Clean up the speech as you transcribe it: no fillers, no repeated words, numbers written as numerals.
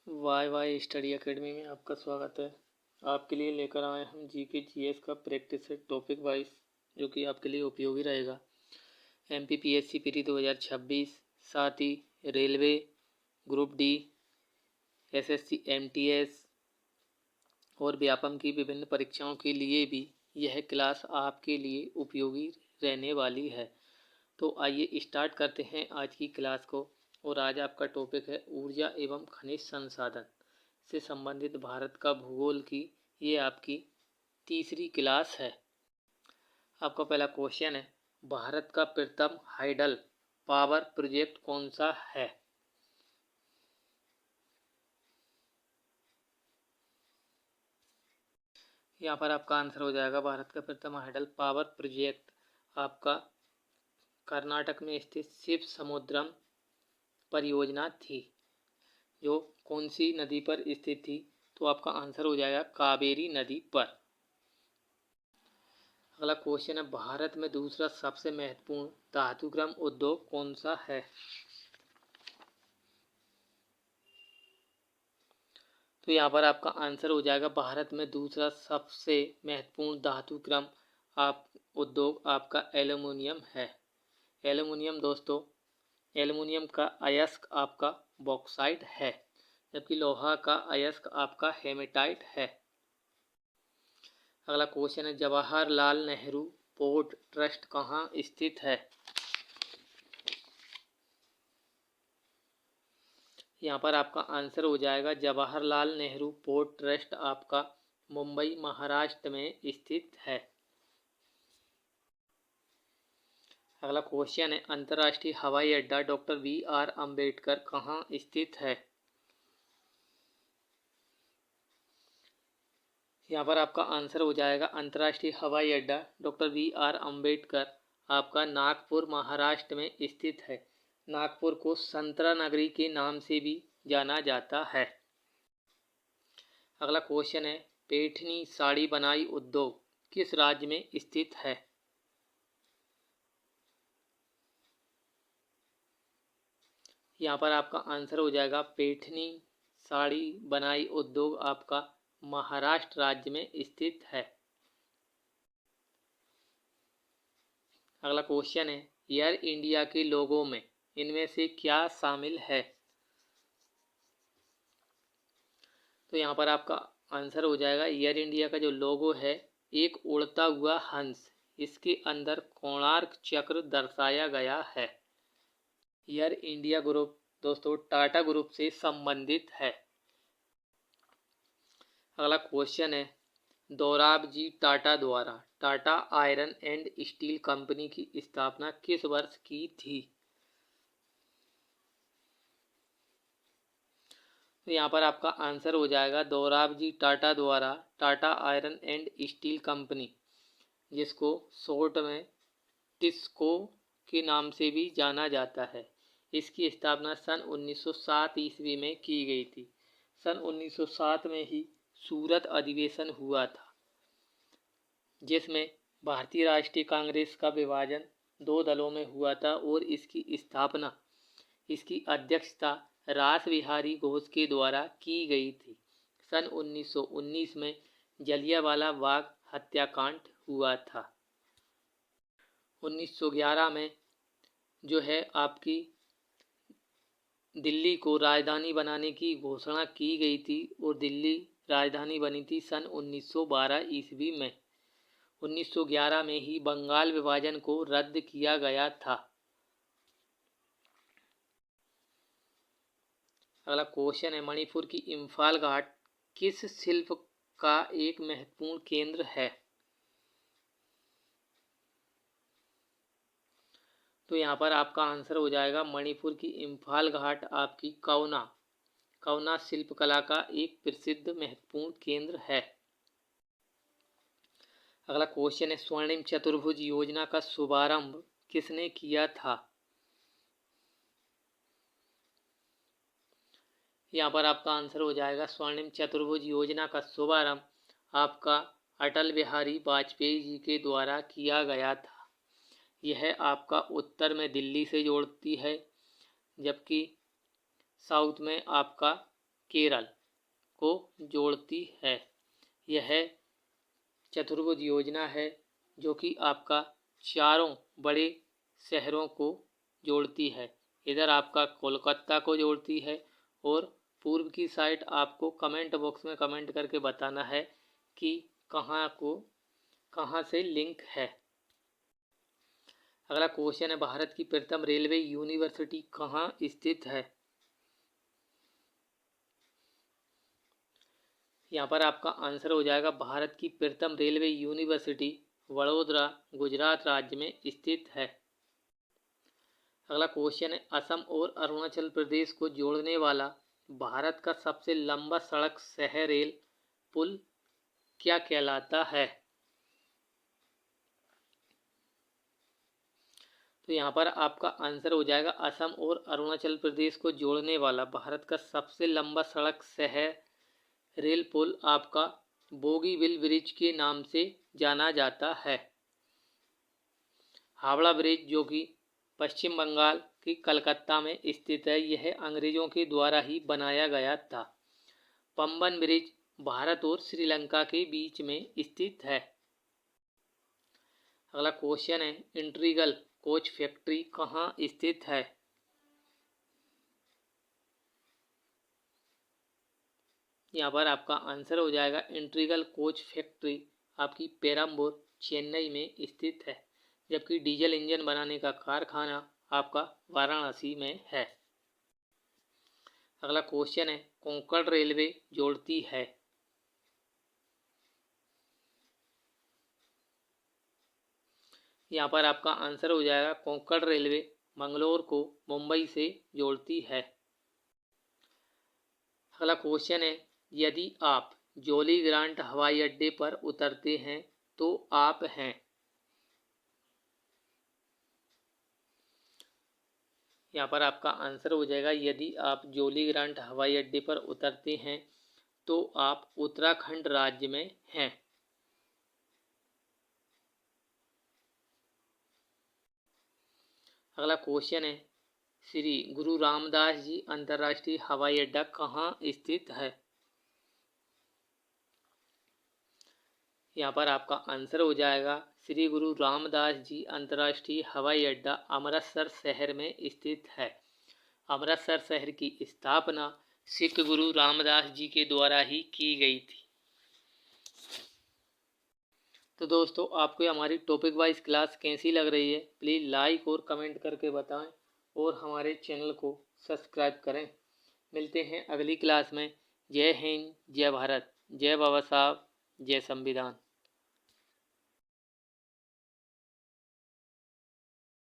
Y Y study academy में आपका स्वागत है। आपके लिए लेकर आए हम जीके जीएस का प्रैक्टिस सेट टॉपिक वाइज, जो कि आपके लिए उपयोगी रहेगा। एमपीपीएससी प्री 2026, साथ ही railway, group D, SSC MTS और व्यापम की विभिन्न परीक्षाओं के लिए भी यह क्लास आपके लिए उपयोगी रहने वाली है। तो आइए स्टार्ट करते हैं आज की क्लास को। और आज आपका टॉपिक है ऊर्जा एवं खनिज संसाधन से संबंधित भारत का भूगोल की ये आपकी तीसरी क्लास है। आपका पहला क्वेश्चन है, भारत का प्रथम हाइडल पावर प्रोजेक्ट कौन सा है? यहाँ पर आपका आंसर हो जाएगा भारत का प्रथम हाइडल पावर प्रोजेक्ट आपका कर्नाटक में स्थित शिव समुद्रम परियोजना थी, जो कौन सी नदी पर स्थित थी? तो आपका आंसर हो जाएगा कावेरी नदी पर। अगला क्वेश्चन है, भारत में दूसरा सबसे महत्वपूर्ण धातुक्रम उद्योग कौन सा है? तो यहाँ पर आपका आंसर हो जाएगा भारत में दूसरा सबसे महत्वपूर्ण धातुक्रम उद्योग आपका एल्युमिनियम है। एल्युमिनियम दोस्तों, एल्युमिनियम का अयस्क आपका बॉक्साइट है, जबकि लोहा का अयस्क आपका हेमेटाइट है। अगला क्वेश्चन है, जवाहरलाल नेहरू पोर्ट ट्रस्ट कहाँ स्थित है? यहाँ पर आपका आंसर हो जाएगा जवाहरलाल नेहरू पोर्ट ट्रस्ट आपका मुंबई महाराष्ट्र में स्थित है। अगला क्वेश्चन है, अंतर्राष्ट्रीय हवाई अड्डा डॉक्टर बी.आर. अम्बेडकर कहाँ स्थित है? यहाँ पर आपका आंसर हो जाएगा अंतर्राष्ट्रीय हवाई अड्डा डॉक्टर बी.आर. अम्बेडकर आपका नागपुर महाराष्ट्र में स्थित है। नागपुर को संतरा नगरी के नाम से भी जाना जाता है। अगला क्वेश्चन है, पैठनी साड़ी बनाई उद्योग किस राज्य में स्थित है? यहाँ पर आपका आंसर हो जाएगा पैठनी साड़ी बनाई उद्योग आपका महाराष्ट्र राज्य में स्थित है। अगला क्वेश्चन है, एयर इंडिया के लोगो में इनमें से क्या शामिल है? तो यहाँ पर आपका आंसर हो जाएगा एयर इंडिया का जो लोगो है, एक उड़ता हुआ हंस, इसके अंदर कोणार्क चक्र दर्शाया गया है। एयर इंडिया ग्रुप दोस्तों टाटा ग्रुप से संबंधित है। अगला क्वेश्चन है, दोराबजी टाटा द्वारा Tata iron and steel company की स्थापना किस वर्ष की थी? तो यहाँ पर आपका आंसर हो जाएगा दोराबजी टाटा द्वारा Tata iron and steel company, जिसको शॉर्ट में टिस्को के नाम से भी जाना जाता है, इसकी स्थापना सन 1907 ईस्वी में की गई थी। सन 1907 में ही सूरत अधिवेशन हुआ था, जिसमें भारतीय राष्ट्रीय कांग्रेस का विभाजन दो दलों में हुआ था और इसकी स्थापना, इसकी अध्यक्षता रास बिहारी घोष के द्वारा की गई थी। सन 1919 में जलियांवाला बाग हत्याकांड हुआ था। 1911 में जो है आपकी दिल्ली को राजधानी बनाने की घोषणा की गई थी और दिल्ली राजधानी बनी थी सन 1912 ईस्वी में। 1911 में ही बंगाल विभाजन को रद्द किया गया था। अगला क्वेश्चन है, मणिपुर की इम्फाल घाट किस शिल्प का एक महत्वपूर्ण केंद्र है? तो यहाँ पर आपका आंसर हो जाएगा मणिपुर की इम्फाल घाट आपकी कौना शिल्पकला का एक प्रसिद्ध महत्वपूर्ण केंद्र है। अगला क्वेश्चन है, स्वर्णिम चतुर्भुज योजना का शुभारंभ किसने किया था? यहाँ पर आपका आंसर हो जाएगा स्वर्णिम चतुर्भुज योजना का शुभारंभ आपका अटल बिहारी वाजपेयी जी के द्वारा किया गया था। यह आपका उत्तर में दिल्ली से जोड़ती है, जबकि साउथ में आपका केरल को जोड़ती है। यह चतुर्भुज योजना है जो कि आपका चारों बड़े शहरों को जोड़ती है। इधर आपका कोलकाता को जोड़ती है और पूर्व की साइड आपको कमेंट बॉक्स में कमेंट करके बताना है कि कहाँ से लिंक है। अगला क्वेश्चन है, भारत की प्रथम रेलवे यूनिवर्सिटी कहाँ स्थित है? यहाँ पर आपका आंसर हो जाएगा भारत की प्रथम रेलवे यूनिवर्सिटी वडोदरा गुजरात राज्य में स्थित है। अगला क्वेश्चन है, असम और अरुणाचल प्रदेश को जोड़ने वाला भारत का सबसे लंबा सड़क सह रेल पुल क्या कहलाता है? तो यहाँ पर आपका आंसर हो जाएगा असम और अरुणाचल प्रदेश को जोड़ने वाला भारत का सबसे लंबा सड़क सह रेल पुल आपका बोगीबिल ब्रिज के नाम से जाना जाता है। हावड़ा ब्रिज जो कि पश्चिम बंगाल की कलकत्ता में स्थित है, यह अंग्रेजों के द्वारा ही बनाया गया था। पंबन ब्रिज भारत और श्रीलंका के बीच में स्थित है। अगला क्वेश्चन है, इंट्रीगल कोच फैक्ट्री कहाँ स्थित है? यहाँ पर आपका आंसर हो जाएगा इंट्रीगल कोच फैक्ट्री आपकी पेरम्बूर चेन्नई में स्थित है, जबकि डीजल इंजन बनाने का कारखाना आपका वाराणसी में है। अगला क्वेश्चन है, कोंकण रेलवे जोड़ती है। यहाँ पर आपका आंसर हो जाएगा कोंकण रेलवे मंगलोर को मुंबई से जोड़ती है। अगला क्वेश्चन है, यदि आप जॉली ग्रांट हवाई अड्डे पर उतरते हैं तो आप हैं? यहाँ पर आपका आंसर हो जाएगा, यदि आप जॉली ग्रांट हवाई अड्डे पर उतरते हैं तो आप उत्तराखंड राज्य में हैं। अगला क्वेश्चन है, श्री गुरु रामदास जी अंतर्राष्ट्रीय हवाई अड्डा कहाँ स्थित है? यहाँ पर आपका आंसर हो जाएगा श्री गुरु रामदास जी अंतर्राष्ट्रीय हवाई अड्डा अमृतसर शहर में स्थित है। अमृतसर शहर की स्थापना सिख गुरु रामदास जी के द्वारा ही की गई थी। तो दोस्तों, आपको हमारी टॉपिक वाइज क्लास कैसी लग रही है, प्लीज़ लाइक और कमेंट करके बताएं और हमारे चैनल को सब्सक्राइब करें। मिलते हैं अगली क्लास में। जय हिंद, जय भारत, जय बाबा साहब, जय संविधान।